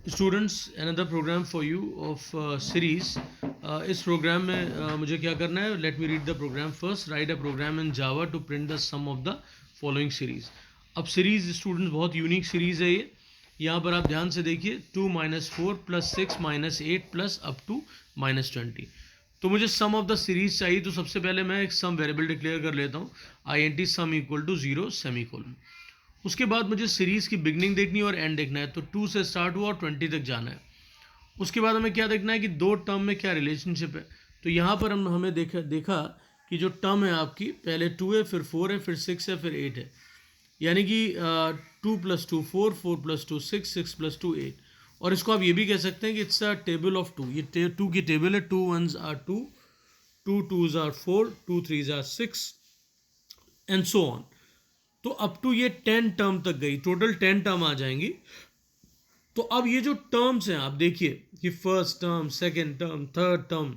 Students another program for you of series. इस program में मुझे क्या करना है, let me read the program first. Write a program in Java to print the sum of the following series. अब series students बहुत unique series है ये। यहाँ पर आप ध्यान से देखिए, 2 - 4 + 6 - 8 प्लस अप टू -20। तो मुझे सम ऑफ द सीरीज चाहिए, तो सबसे पहले मैं एक सम वेरिएबल डिक्लेयर कर लेता हूँ, INT sum equal to 0 semicolon. उसके बाद मुझे सीरीज़ की बिगनिंग देखनी है और एंड देखना है। तो 2 से स्टार्ट हुआ और 20 तक जाना है। उसके बाद हमें क्या देखना है कि दो टर्म में क्या रिलेशनशिप है। तो यहाँ पर हमें देखा कि जो टर्म है आपकी, पहले 2 है, फिर 4 है, फिर 6 है, फिर 8 है। यानी कि 2 + 2 4, 4 + 2 6, 6 + 2 8। और इसको आप ये भी कह सकते हैं कि इट्स अ टेबल ऑफ 2। ये 2 की टेबल है। 2 1s are 2, 2 2s are 4, 2 3s are 6 and so on. तो अप टू ये 10 टर्म तक गई, टोटल 10 टर्म आ जाएंगी। तो अब ये जो टर्म्स हैं आप देखिए कि first term, second term, third term.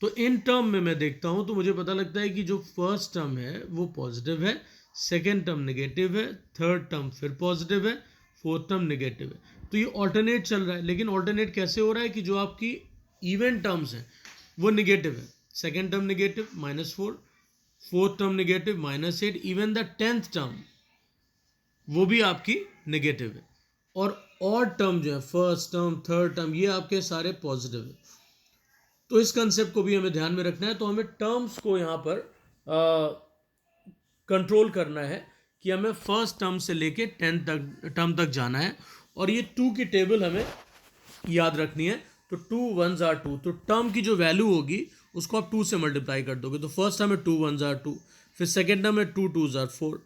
तो इन टर्म में मैं देखता हूं तो मुझे पता लगता है कि जो फर्स्ट टर्म है वो पॉजिटिव है, सेकेंड टर्म नेगेटिव है, थर्ड टर्म फिर पॉजिटिव है, फोर्थ टर्म नेगेटिव है। तो ये ऑल्टरनेट चल रहा है। लेकिन ऑल्टरनेट कैसे हो रहा है कि जो आपकी इवन टर्म्स हैं वो नेगेटिव है। Second term negative -4, fourth term negative -8, even the 10th term वो भी आपकी नेगेटिव है। और ऑड टर्म जो है, फर्स्ट टर्म, थर्ड टर्म, ये आपके सारे पॉजिटिव है। तो इस कंसेप्ट को भी हमें ध्यान में रखना है। तो हमें टर्म्स को यहाँ पर कंट्रोल करना है कि हमें फर्स्ट टर्म से लेके 10 तक टर्म तक जाना है। और ये 2 की टेबल हमें याद रखनी है। तो 2 1s are 2, तो टर्म की जो वैल्यू होगी उसको आप 2 से मल्टीप्लाई कर दोगे। तो फर्स्ट टर्म में 2 1s are 2, फिर सेकेंड टर्म में 2 2s are 4।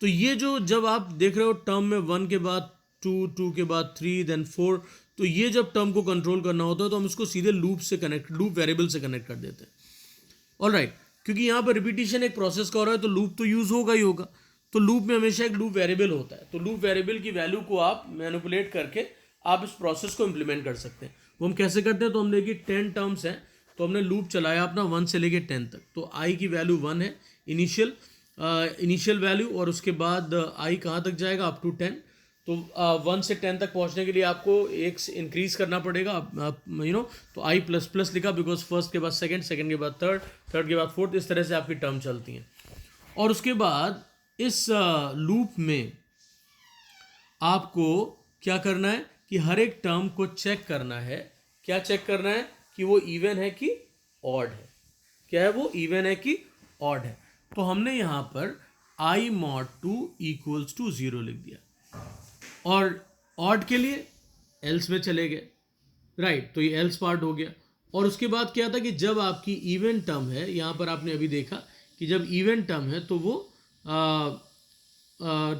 तो ये जो जब आप देख रहे हो टर्म में 1 के बाद 2, 2 के बाद 3, देन 4, तो ये जब टर्म को कंट्रोल करना होता है तो हम इसको सीधे लूप वेरिएबल से कनेक्ट कर देते हैं। ऑल राइट, क्योंकि यहाँ पर रिपीटिशन एक प्रोसेस का हो रहा है तो लूप तो यूज होगा ही होगा। तो लूप में हमेशा एक लूप वेरिएबल होता है। तो लूप वेरिएबल की वैल्यू को आप मैनिपुलेट करके आप इस प्रोसेस को इंप्लीमेंट कर सकते हैं। वो हम कैसे करते हैं, तो हम देखिए 10 टर्म्स हैं, तो हमने लूप चलाया अपना 1 से लेके 10 तक। तो आई की वैल्यू 1 है इनिशियल वैल्यू, और उसके बाद आई कहाँ तक जाएगा, अप टू 10। तो 1 से 10 तक पहुंचने के लिए आपको एक इंक्रीज करना पड़ेगा, तो आई प्लस प्लस लिखा, बिकॉज फर्स्ट के बाद सेकंड, सेकंड के बाद थर्ड, थर्ड के बाद फोर्थ, इस तरह से आपकी टर्म चलती हैं। और उसके बाद इस लूप में आपको क्या करना है कि हर एक टर्म को चेक करना है। क्या चेक करना है कि वो इवन है कि ऑड है। क्या है वो, इवन है कि ऑड है। तो हमने यहाँ पर i mod 2 = 0 लिख दिया। और ऑड के लिए एल्स में चले गए, राइट। तो ये एल्स पार्ट हो गया। और उसके बाद क्या था कि जब आपकी इवन टर्म है, यहाँ पर आपने अभी देखा कि जब इवन टर्म है तो वो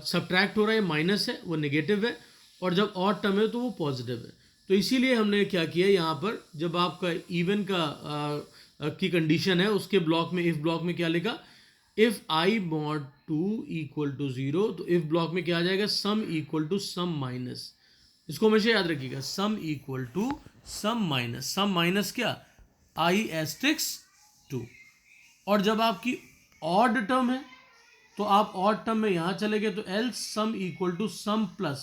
सब्ट्रैक्ट हो रहा है, माइनस है, वो नेगेटिव है। और जब ऑड टर्म है तो वो पॉजिटिव है। तो इसीलिए हमने क्या किया, यहाँ पर जब आपका इवन की कंडीशन है उसके ब्लॉक में, इफ ब्लॉक में क्या लिखा, इफ i mod 2 = 0। तो इफ ब्लॉक में क्या आ जाएगा, sum equal to sum minus. इसको हमेशा याद रखिएगा, sum equal to sum minus. Sum minus क्या, i*2। और जब आपकी ऑड टर्म है तो आप ऑड टर्म में यहां चले गए, तो else sum equal to sum plus,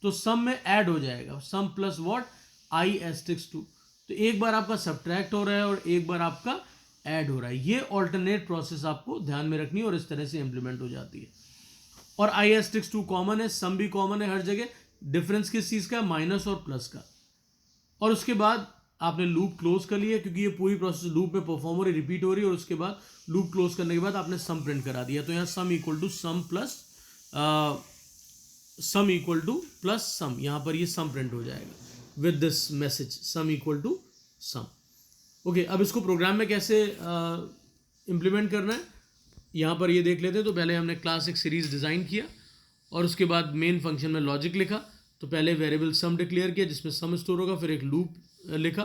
तो सम में ऐड हो जाएगा, सम प्लस व्हाट, i*2। तो एक बार आपका सब्ट्रैक्ट हो रहा है और एक बार आपका ऐड हो रहा है। ये ऑल्टरनेट प्रोसेस आपको ध्यान में रखनी है और इस तरह से इंप्लीमेंट हो जाती है। और i*2 कॉमन है, सम भी कॉमन है हर जगह। डिफरेंस किस चीज का, माइनस और प्लस का। और उसके बाद आपने लूप क्लोज कर लिया, क्योंकि ये पूरी प्रोसेस लूप में परफॉर्म हो रही, रिपीट हो रही है। और उसके बाद लूप क्लोज करने के बाद आपने सम प्रिंट करा दिया। तो यहाँ sum equal to sum plus sum equal to plus sum, यहाँ पर ये सम प्रिंट हो जाएगा with this message, sum equal to sum. Okay, अब इसको प्रोग्राम में कैसे इम्प्लीमेंट करना है यहाँ पर ये देख लेते हैं। तो पहले हमने क्लास एक सीरीज डिज़ाइन किया और उसके बाद मेन फंक्शन में लॉजिक लिखा। तो पहले वेरिएबल सम डिक्लेयर किया जिसमें सम स्टोर होगा, फिर एक लूप लिखा।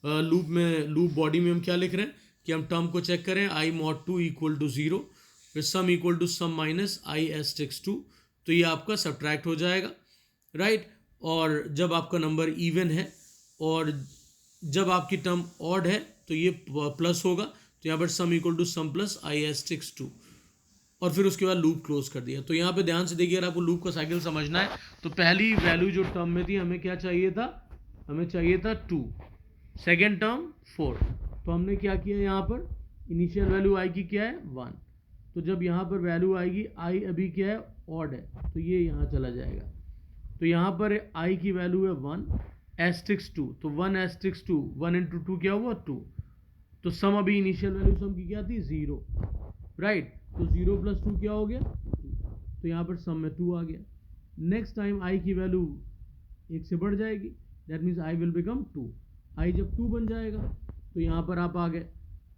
लूप बॉडी में हम क्या लिख रहे हैं कि हम टर्म को चेक करें, i mod 2 = 0, फिर sum equal to sum minus i*2। तो ये आपका सब्ट्रैक्ट हो जाएगा, राइट। और जब आपका नंबर इवन है और जब आपकी टर्म ऑड है तो ये प्लस होगा। तो यहाँ पर sum equal to sum plus i*2। और फिर उसके बाद लूप क्लोज कर दिया। तो यहाँ पे ध्यान से देखिए, अगर आपको लूप का साइकिल समझना है तो पहली वैल्यू जो टर्म में थी हमें क्या चाहिए था, हमें चाहिए था 2, सेकेंड टर्म 4। तो हमने क्या किया, यहाँ पर इनिशियल वैल्यू आई की क्या है 1। तो जब यहाँ पर वैल्यू आएगी, आई अभी क्या है ऑड है, तो ये यहाँ चला जाएगा। तो यहाँ पर आई की वैल्यू है 1 एस्ट्रिक्स 2, तो 1 एस्ट्रिक्स 2, 1 इंटू 2 क्या हुआ 2। तो सम अभी इनिशियल वैल्यू सम की क्या थी 0, राइट। तो 0 प्लस 2 क्या हो गया 2, तो यहाँ पर सम में 2 आ गया। नेक्स्ट टाइम आई की वैल्यू 1 से बढ़ जाएगी, that means I will become 2। आई जब 2 बन जाएगा तो यहाँ पर आप आ गए,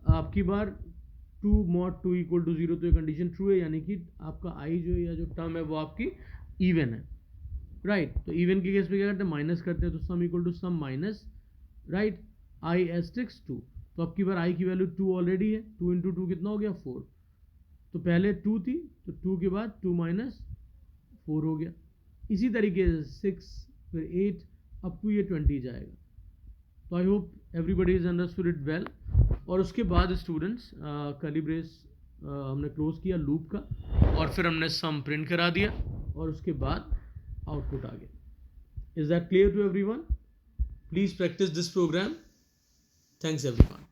आपकी बार 2 mod 2 इक्वल टू 0, तो ये कंडीशन ट्रू है, यानी कि आपका आई जो है या जो टर्म है वो आपकी इवन है, राइट। तो इवन के केस पे क्या करते हैं, माइनस करते हैं, तो sum equal to sum minus, right, I asterisk 2। तो आपकी बार आई की वैल्यू 2 ऑलरेडी है, 2 इंटू 2 कितना हो गया 4। तो पहले 2 थी, तो 2 के बाद 2 माइनस 4 हो गया। इसी तरीके से 6 फिर 8 अप टू ये 20 जाएगा। तो I hope everybody is understood it well. और उसके बाद स्टूडेंट्स कर्ली ब्रेस हमने क्लोज किया लूप का, और फिर हमने सम प्रिंट करा दिया, और उसके बाद आउटपुट आ गया। Is that clear to everyone? Please practice this program. Thanks everyone.